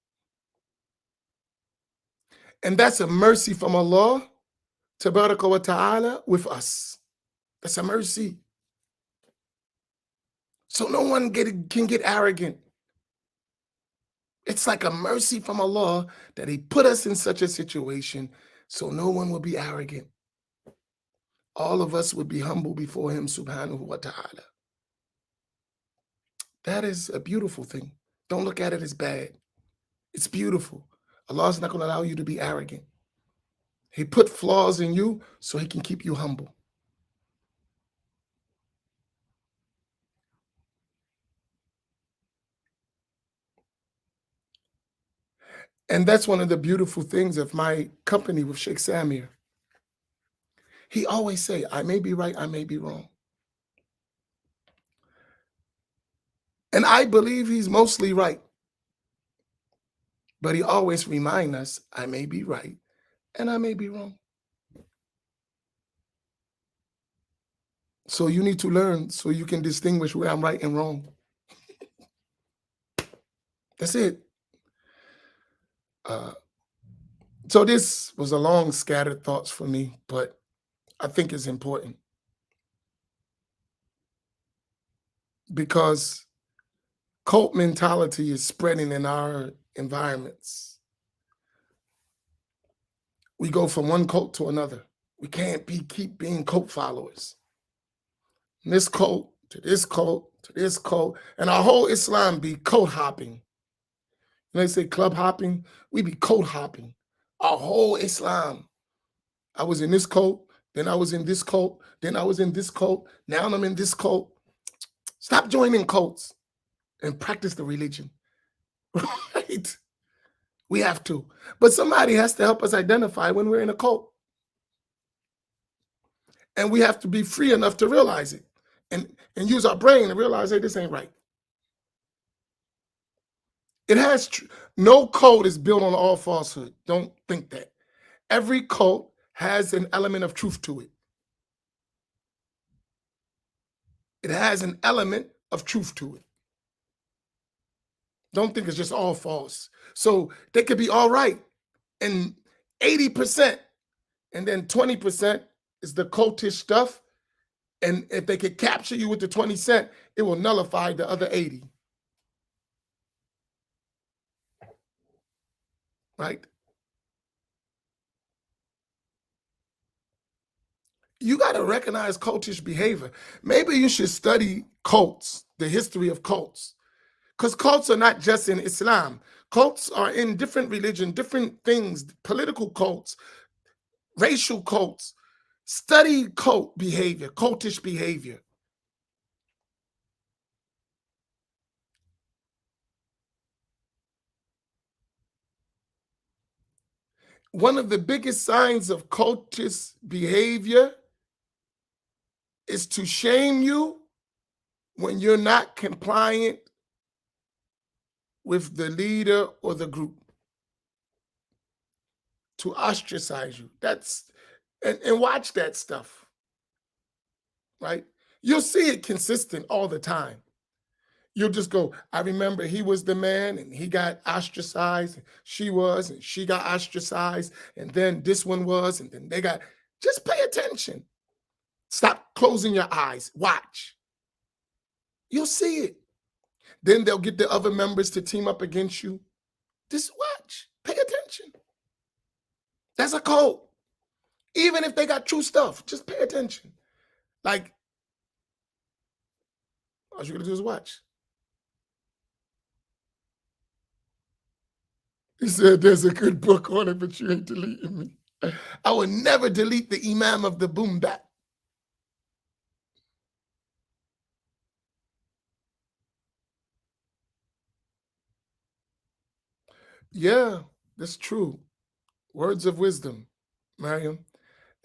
And that's a mercy from Allah, tabaraka wa ta'ala, with us. That's a mercy. So no one can get arrogant. It's like a mercy from Allah that He put us in such a situation so no one will be arrogant. All of us would be humble before Him, subhanahu wa ta'ala. That is a beautiful thing. Don't look at it as bad. It's beautiful. Allah is not going to allow you to be arrogant. He put flaws in you so He can keep you humble. And that's one of the beautiful things of my company with Sheikh Samir. He always say, I may be right, I may be wrong. And I believe he's mostly right. But he always remind us, I may be right and I may be wrong. So you need to learn so you can distinguish where I'm right and wrong. That's it. So this was a long scattered thoughts for me, but I think it's important because cult mentality is spreading in our environments. We go from one cult to another. We can't keep being cult followers. From this cult to this cult to this cult, and our whole Islam be cult hopping. When they say club hopping, we be cult hopping. Our whole Islam. I was in this cult, then I was in this cult, then I was in this cult, now I'm in this cult. Stop joining cults and practice the religion. Right? We have to. But somebody has to help us identify when we're in a cult. And we have to be free enough to realize it and use our brain to realize, hey, this ain't right. It has no cult is built on all falsehood. Don't think that. Every cult has an element of truth to it. It has an element of truth to it. Don't think it's just all false. So they could be all right and 80%, and then 20% is the cultish stuff. And if they could capture you with the 20 cents, it will nullify the other 80. Right? You got to recognize cultish behavior. Maybe you should study cults, the history of cults. Because cults are not just in Islam. Cults are in different religions, different things, political cults, racial cults. Study cult behavior, cultish behavior. One of the biggest signs of cultish behavior is to shame you when you're not compliant with the leader or the group. To ostracize you. That's and watch that stuff. Right? You'll see it consistent all the time. You'll just go, I remember he was the man and he got ostracized, and she was, and she got ostracized, and then this one was, and then they got, just pay attention. Stop closing your eyes. Watch. You'll see it. Then they'll get the other members to team up against you. Just watch. Pay attention. That's a cult. Even if they got true stuff, just pay attention. Like, all you're going to do is watch. He said, there's a good book on it, but you ain't deleting me. I would never delete the Imam of the Boom Bap. Yeah, that's true. Words of wisdom, Mariam.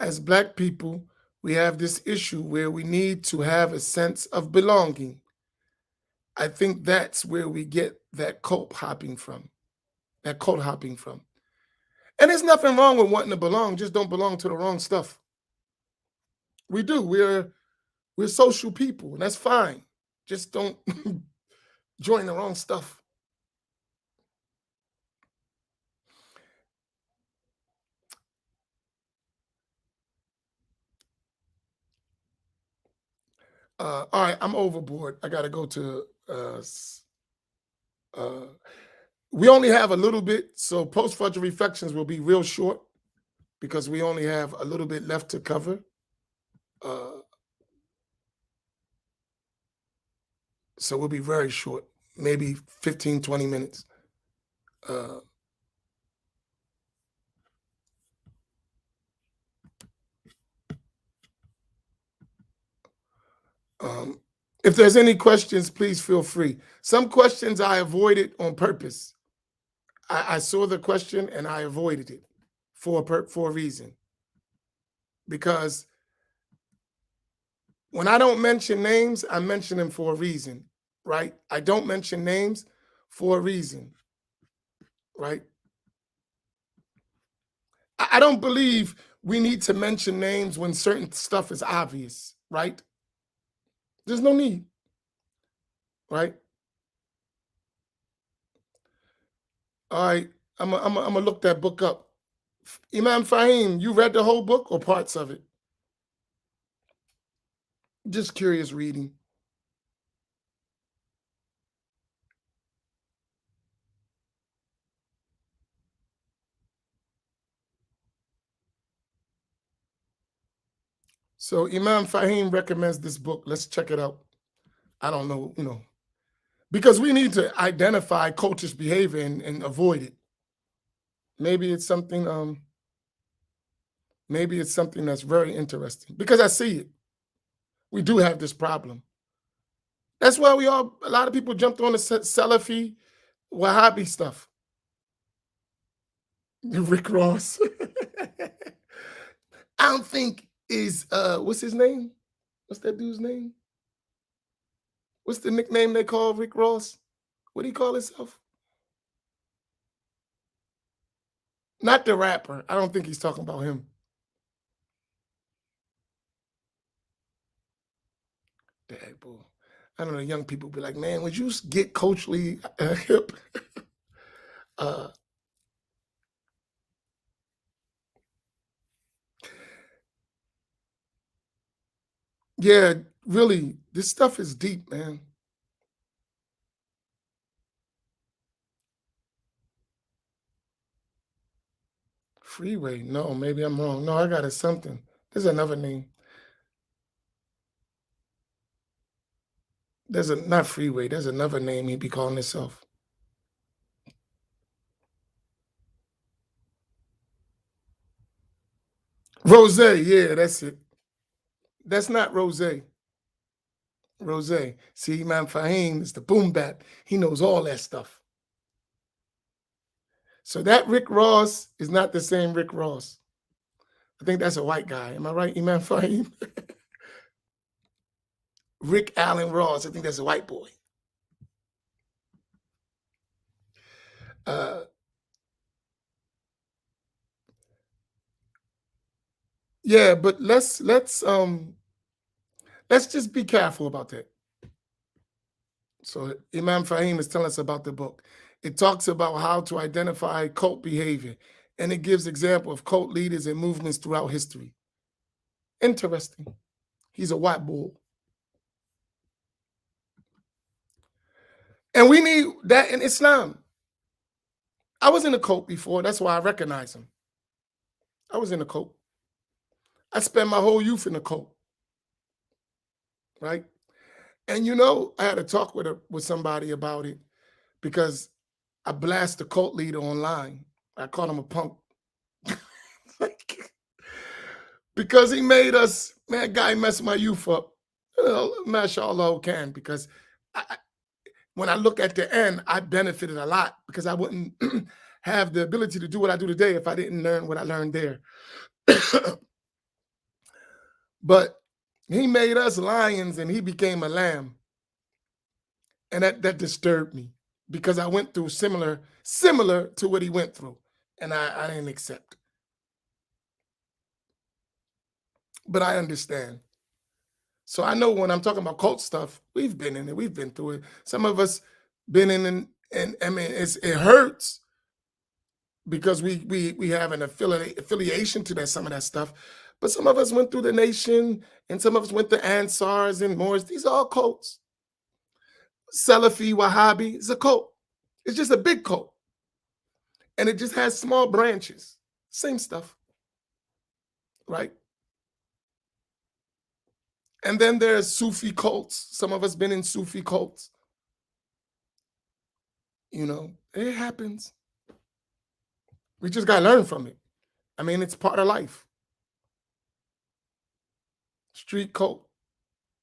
As Black people, we have this issue where we need to have a sense of belonging. I think that's where we get that cult hopping from. And there's nothing wrong with wanting to belong, just don't belong to the wrong stuff. We do. We're social people, and that's fine. Just don't join the wrong stuff. All right, I'm overboard. I got to go to. Uh, we only have a little bit, so post Fudge reflections will be real short because we only have a little bit left to cover. Uh, so we'll be very short, maybe 15, 20 minutes. Uh, if there's any questions, please feel free. Some questions I avoided on purpose. I saw the question and I avoided it for a reason. Because when I don't mention names, I mention them for a reason, right? I don't mention names for a reason, right? I don't believe we need to mention names when certain stuff is obvious, right? There's no need, right? All right, I'm gonna look that book up. Imam Fahim, you read the whole book or parts of it? Just curious reading. So Imam Fahim recommends this book. Let's check it out. I don't know, because we need to identify cultish behavior and avoid it. Maybe it's something that's very interesting because I see it. We do have this problem. That's why a lot of people jumped on the Salafi Wahhabi stuff. Rick Ross. I don't think is what's his name? What's that dude's name? What's the nickname they call Rick Ross? What do he call himself? Not the rapper. I don't think he's talking about him. Dad, boy. I don't know. Young people be like, man, would you get culturally hip? Yeah, really, this stuff is deep, man. Freeway. No, maybe I'm wrong. No, I got it something. There's another name. Not Freeway. There's another name he be calling himself. Rose. Yeah, that's it. That's not Rose. Rose. See, man, Fahim is the boom bap. He knows all that stuff. So that Rick Ross is not the same Rick Ross. I think that's a white guy. Am I right, Imam Fahim? Rick Allen Ross. I think that's a white boy. Yeah, but let's just be careful about that. So Imam Fahim is telling us about the book. It talks about how to identify cult behavior, and it gives example of cult leaders and movements throughout history. Interesting. He's a white bull. And we need that in Islam. I was in a cult before. That's why I recognize him. I was in a cult. I spent my whole youth in a cult. Right? And I had a talk with somebody about it because I blast the cult leader online. I called him a punk. Because he made us, man, guy messed my youth up. Mashallah can, because when I look at the end, I benefited a lot because I wouldn't have the ability to do what I do today if I didn't learn what I learned there. But he made us lions and he became a lamb. And that disturbed me because I went through similar to what he went through. and I didn't accept. But I understand. So I know when I'm talking about cult stuff, we've been in it, we've been through it. Some of us been in, and I mean, it hurts because we have an affiliation to that some of that stuff. But some of us went through the nation, and some of us went to Ansars and Moors. These are all cults. Salafi, Wahhabi is a cult. It's just a big cult, and it just has small branches. Same stuff, right? And then there's Sufi cults. Some of us been in Sufi cults. It happens. We just got to learn from it. I mean, it's part of life. Street cult,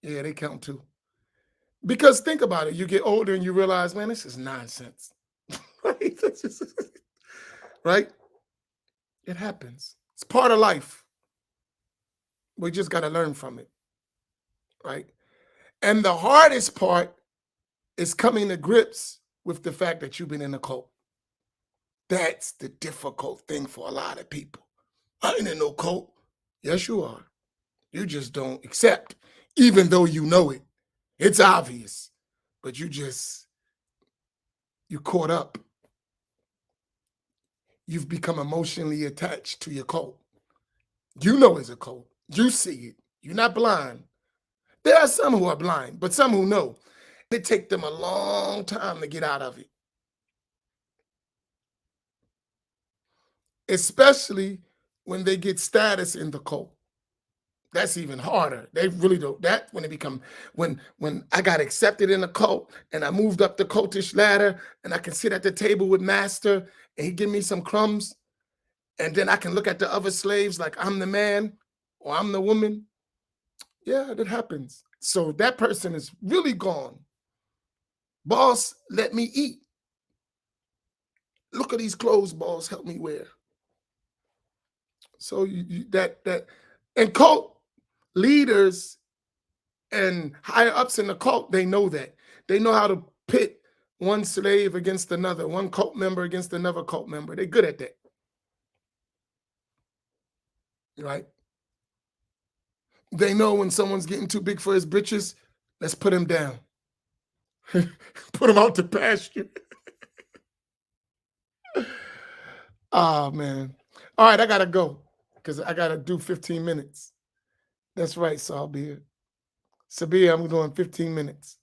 yeah, they count too. Because think about it, you get older and you realize, man, this is nonsense. Right? Right? It happens. It's part of life. We just got to learn from it. Right? And the hardest part is coming to grips with the fact that you've been in a cult. That's the difficult thing for a lot of people. I ain't in no cult. Yes, you are. You just don't accept, even though you know it. It's obvious, but you caught up. You've become emotionally attached to your cult. You know it's a cult. You see it. You're not blind. There are some who are blind, but some who know. It takes them a long time to get out of it. Especially when they get status in the cult. That's even harder. They really don't. That when I got accepted in a cult and I moved up the cultish ladder and I can sit at the table with master and he give me some crumbs, and then I can look at the other slaves like I'm the man or I'm the woman. Yeah, that happens. So that person is really gone. Boss, let me eat. Look at these clothes, boss, help me wear. So and cult leaders and higher ups in the cult, they know that. They know how to pit one slave against another, one cult member against another cult member. They're good at that. Right? They know when someone's getting too big for his britches, let's put him down. Put him out to pasture. Oh, man. All right, I got to go because I got to do 15 minutes. That's right, Sabir. Sabir, I'm doing 15 minutes.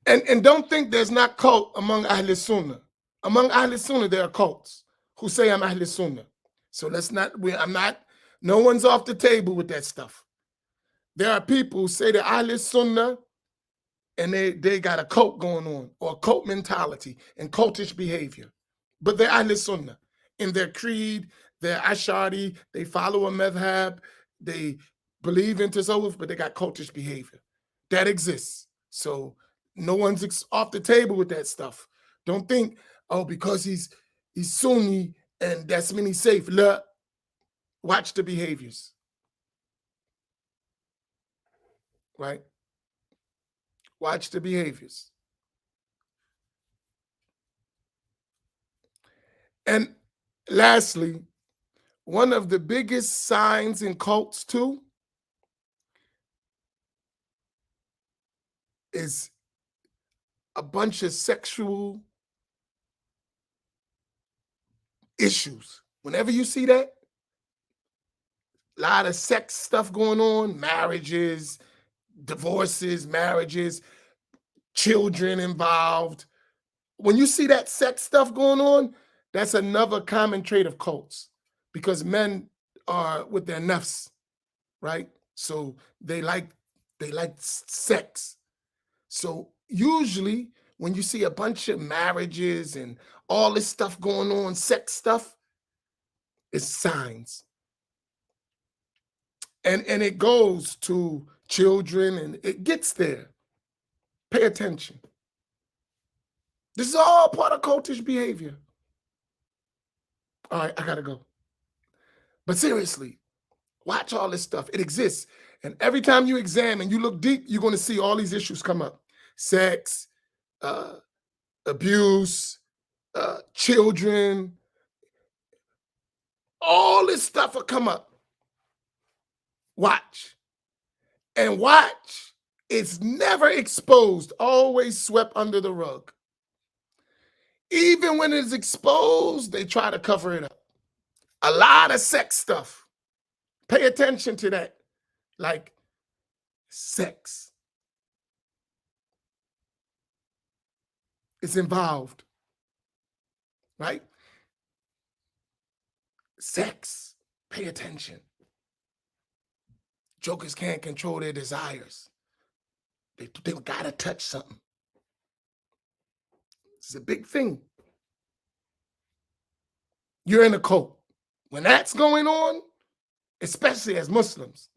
And don't think there's not cult among Ahl Sunnah. Among Ahl Sunnah, there are cults who say I'm Ahl Sunnah. So no one's off the table with that stuff. There are people who say they're Ahl Sunnah and they got a cult going on or a cult mentality and cultish behavior. But they're Ahl Sunnah. In their creed, they're Ash'ari, they follow a madhab, they believe in tasawwuf, but they got cultish behavior. That exists. So no one's off the table with that stuff. Don't think, oh, because he's Sunni and that's mean he's safe. Look, watch the behaviors. Right? Watch the behaviors. And lastly, one of the biggest signs in cults too is a bunch of sexual issues. Whenever you see that, a lot of sex stuff going on, marriages, divorces, marriages, children involved. When you see that sex stuff going on, that's another common trait of cults because men are with their nafs, right? So they like sex. So usually when you see a bunch of marriages and all this stuff going on, sex stuff, it's signs. And it goes to children and it gets there. Pay attention. This is all part of cultish behavior. All right, I gotta go. But seriously, watch all this stuff. It exists. And every time you examine, you look deep, you're going to see all these issues come up. Sex, abuse, children, all this stuff will come up. Watch. And watch. It's never exposed, always swept under the rug. Even when it's exposed, they try to cover it up. A lot of sex stuff. Pay attention to that. Like sex. It's involved. Right? Sex. Pay attention. Jokers can't control their desires. They gotta touch something. It's a big thing. You're in a cult. When that's going on, especially as Muslims,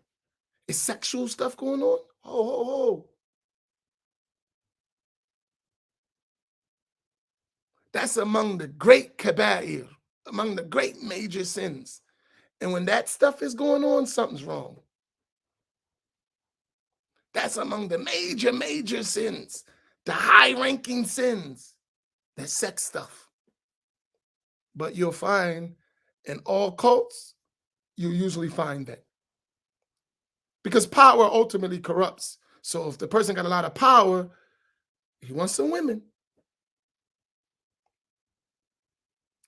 is sexual stuff going on? Oh. That's among the great kaba'ir, among the great major sins. And when that stuff is going on, something's wrong. That's among the major sins, the high-ranking sins, that sex stuff. But you'll find in all cults, you usually find that. Because power ultimately corrupts. So if the person got a lot of power, he wants some women.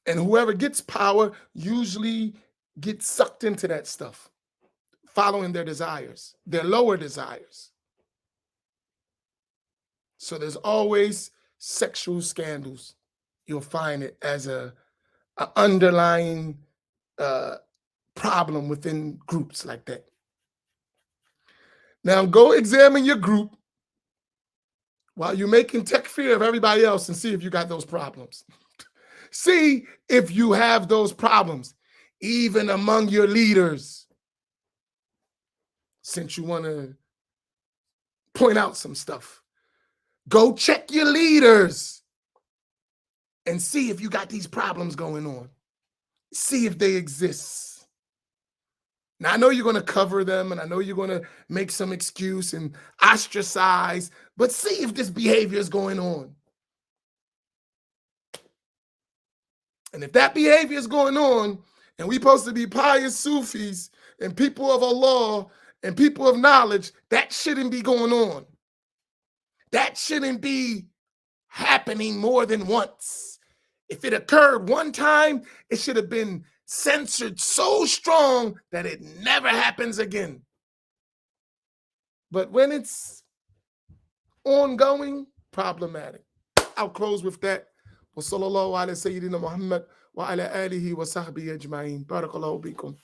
And whoever gets power usually gets sucked into that stuff, following their desires, their lower desires. So there's always sexual scandals. You'll find it as an underlying problem within groups like that. Now go examine your group while you're making takfir of everybody else and see if you got those problems. See if you have those problems, even among your leaders. Since you want to point out some stuff, go check your leaders and see if you got these problems going on. See if they exist. Now, I know you're going to cover them, and I know you're going to make some excuse and ostracize, but see if this behavior is going on. And if that behavior is going on, and we're supposed to be pious Sufis and people of Allah and people of knowledge, that shouldn't be going on. That shouldn't be happening more than once. If it occurred one time, it should have been censored so strong that it never happens again. But when it's ongoing, problematic. I'll close with that. وصلى الله على سيدنا محمد وعلى آله وصحبه أجمعين. بارك الله بكم.